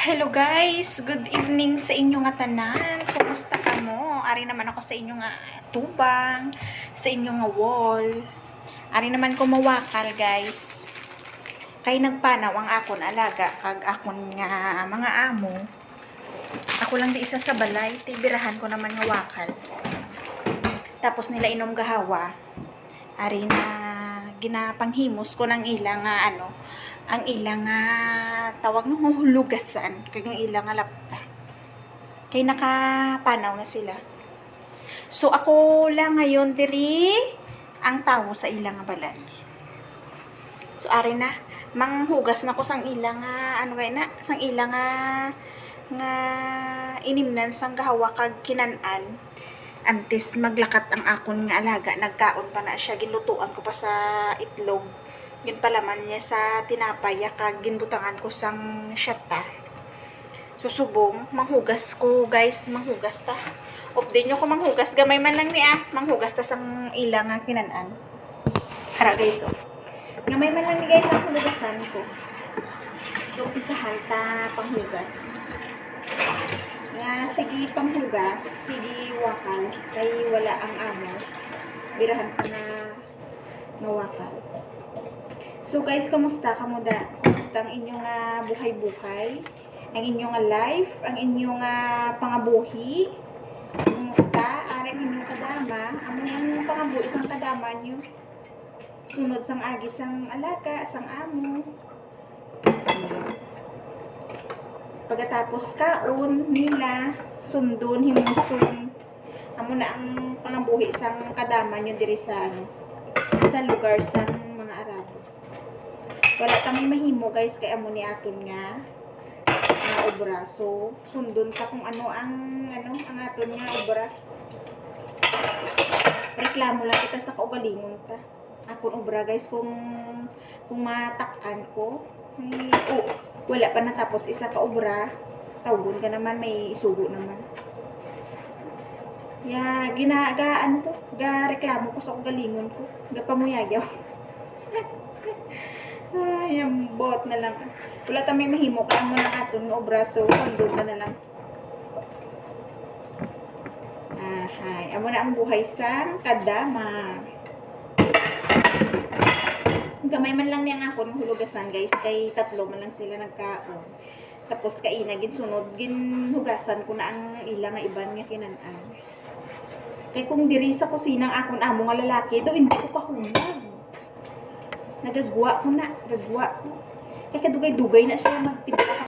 Hello guys, good evening sa inyo nga tanan. Kumusta ka mo? Ari naman ako sa inyo nga tubang, sa inyo nga wall. Ari naman ko mawakal guys. Kay nagpanaw ang akon alaga kag akon nga mga amo. Ako lang di isa sa balay, tibirahan ko naman nga wakal. Tapos nila inom gahawa. Ari na ginapanghimos ko ng ilang nga ang ilang tawag no hulugasan kag ang ilang lapta kay nakapanaw na sila. So ako lang ngayon diri ang tawo sa ilang balay. So ari na manghugas na ko sang ilang sang ilang nga inimnan sang gahawa kag kinanan. Antes maglakat ang akon nga alaga, nagkaon pa na siya, ginlutuan ko pa sa itlog. Yun palaman niya sa tinapay, kag ginbutangan ko sang syata. Susubong, manghugas ko guys, manghugas ta. Update nyo ko manghugas, gamay man lang niya, manghugas ta sang ilang nga kinanan. Hara guys, gamay man lang ni guys ang hulugasan ko. So, umpisahan ta panghugas. Sige panghugas, sige wakal, kay wala ang amo. Birahan pa na mawakal. So guys, kamusta kamuda? Kamusta ang inyong buhay-buhay? Ang inyong life? Ang inyong pangabuhi? Kamusta? Aring inyong kadama? Ang inyong pangabuhi sang kadama nyo? Sunod sang agi sang alaga, sang amo. Pagkatapos kaon nila, sundon, himuson. Amo na ang pangabuhi sang kadama nyo diri sa lugar sang mga Arabo. Wala kami mahimo guys kay amo ni aton nga obra. So sundon ta kung ano ang aton nga obra. Reklamo lang kita sa kaugalingon ta. Akon obra guys kung matakan ko. Wala pa natapos isa ka obra, tawgon ka naman, may isugo naman. Reklamo ko sa ugalingon ko. Pamuyagaw. Ay, ang bot na lang. Wala tamay mahimo ka mo ng aton nga obra, so kondon ka na lang. Amo na ang buhay sa kadama. Gamay man lang niyang akon hulugasan guys, kay tatlo man lang sila nagkaon. Tapos kaina ginsunod ginhugasan ko na ang ilang nga iban nga kinanan. Kay kung diri sa kusina ang akon amo nga lalaki do hindi ko kahunag. Nagagwa ko. Kay kadugay-dugay na siya